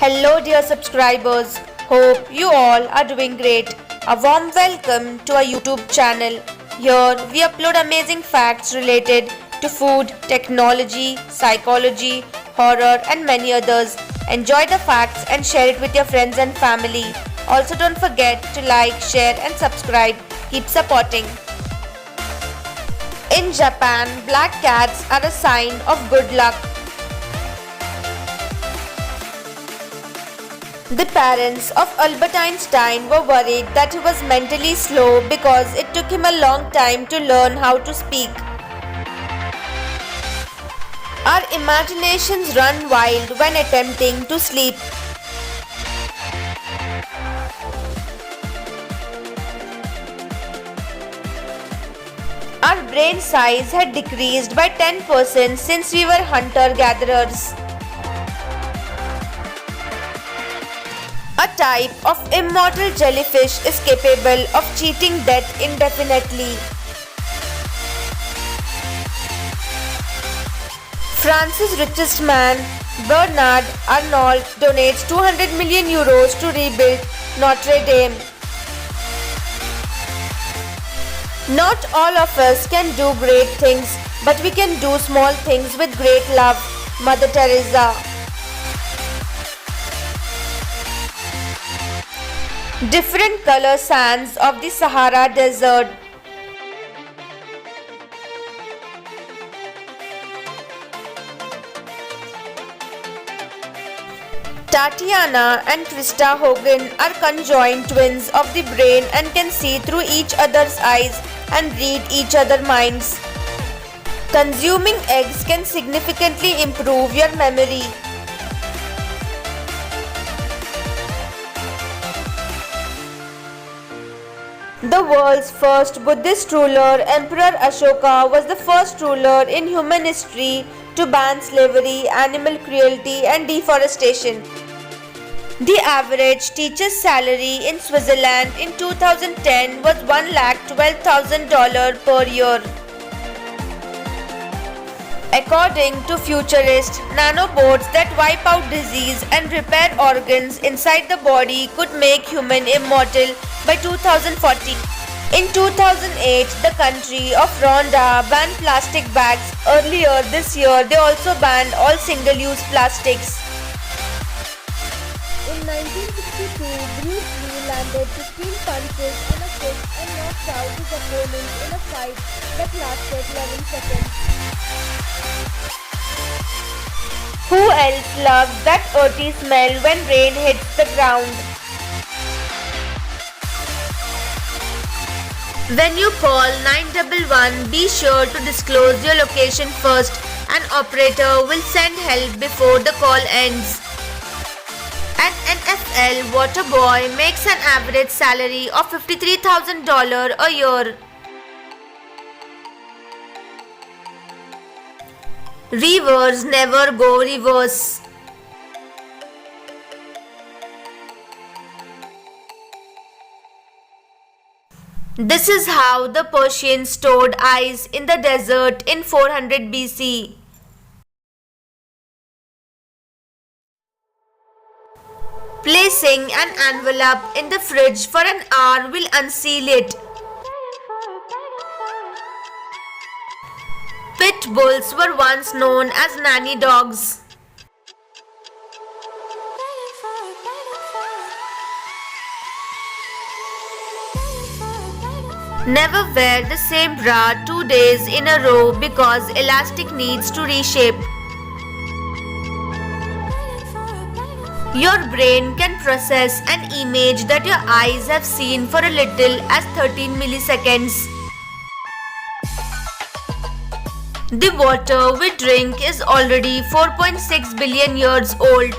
Hello, dear subscribers. Hope you all are doing great. A warm welcome to our YouTube channel. Here we upload amazing facts related to food, technology, psychology, horror, and many others. Enjoy the facts and share it with your friends and family. Also, don't forget to like, share, and subscribe. Keep supporting. In Japan, black cats are a sign of good luck. The parents of Albert Einstein were worried that he was mentally slow because it took him a long time to learn how to speak. Our imaginations run wild when attempting to sleep. Our brain size had decreased by 10% since we were hunter-gatherers. A type of immortal jellyfish is capable of cheating death indefinitely. France's richest man, Bernard Arnault, donates 200 million euros to rebuild Notre Dame. Not all of us can do great things, but we can do small things with great love. Mother Teresa. Different color sands of the Sahara Desert. Tatiana and Krista Hogan are conjoined twins of the brain and can see through each other's eyes and read each other's minds. Consuming eggs can significantly improve your memory. The world's first Buddhist ruler, Emperor Ashoka, was the first ruler in human history to ban slavery, animal cruelty, and deforestation. The average teacher's salary in Switzerland in 2010 was $112,000 per year. According to futurists, nanobots that wipe out disease and repair organs inside the body could make human immortal by 2040. In 2008, the country of Rwanda banned plastic bags. Earlier this year, they also banned all single-use plastics. In 1962, Bruce Lee landed 15 punches on a fist and knocked out his opponent in a fight that lasted 11 seconds. Who else loves that earthy smell when rain hits the ground? When you call 911, be sure to disclose your location first. An operator will send help before the call ends. An NFL water boy makes an average salary of $53,000 a year. Rivers never go reverse. This is how the Persians stored ice in the desert in 400 BC. Placing an envelope in the fridge for an hour will unseal it. Pit bulls were once known as nanny dogs. Never wear the same bra 2 days in a row because elastic needs to reshape. Your brain can process an image that your eyes have seen for a little as 13 milliseconds. The water we drink is already 4.6 billion years old.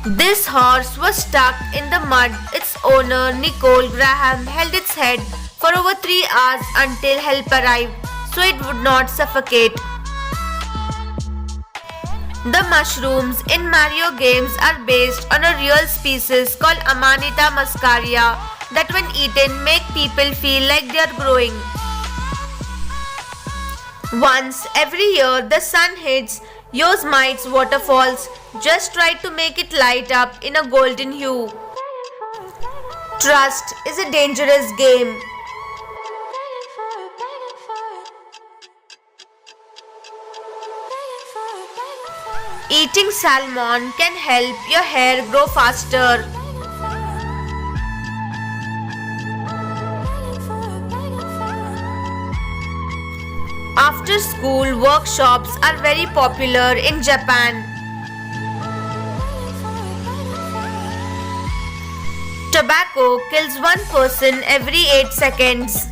This horse was stuck in the mud. Its owner, Nicole Graham, held its head for over 3 hours until help arrived, so it would not suffocate. The mushrooms in Mario games are based on a real species called Amanita muscaria that when eaten make people feel like they are growing. Once every year, the sun hits Yosemite's waterfalls. Just try to make it light up in a golden hue. Trust is a dangerous game. Eating salmon can help your hair grow faster. After school workshops are very popular in Japan. Tobacco kills one person every 8 seconds.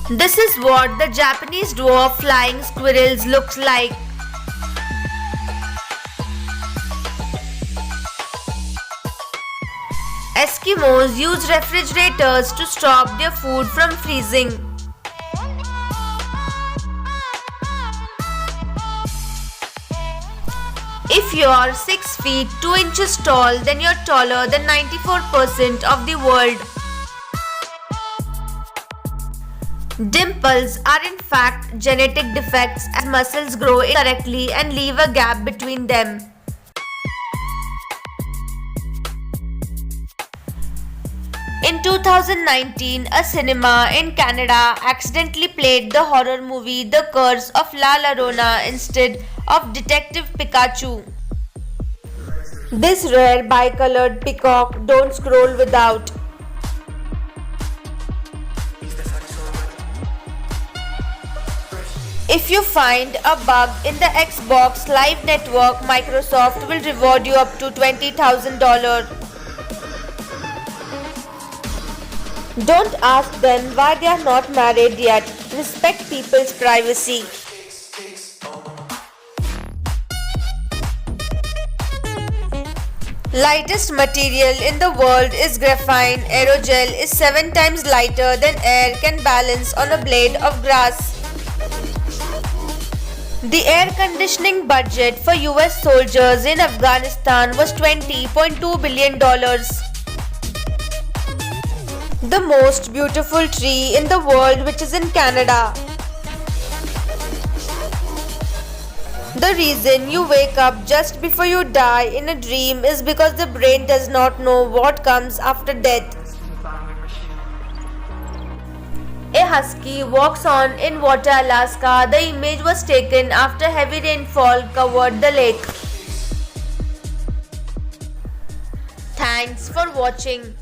This is what the Japanese dwarf flying squirrels looks like. Eskimos use refrigerators to stop their food from freezing. If you are 6 feet 2 inches tall, then you're taller than 94% of the world. Dimples are in fact genetic defects as muscles grow incorrectly and leave a gap between them. In 2019, a cinema in Canada accidentally played the horror movie The Curse of La Llorona instead of Detective Pikachu. This rare bicolored peacock don't scroll without. If you find a bug in the Xbox Live Network, Microsoft will reward you up to $20,000. Don't ask them why they are not married yet. Respect people's privacy. Lightest material in the world is graphene. Aerogel is 7 times lighter than air can balance on a blade of grass. The air conditioning budget for US soldiers in Afghanistan was $20.2 billion. The most beautiful tree in the world, which is in Canada. The reason you wake up just before you die in a dream is because the brain does not know what comes after death. A husky walks on in water, Alaska. The image was taken after heavy rainfall covered the lake. Thanks for watching.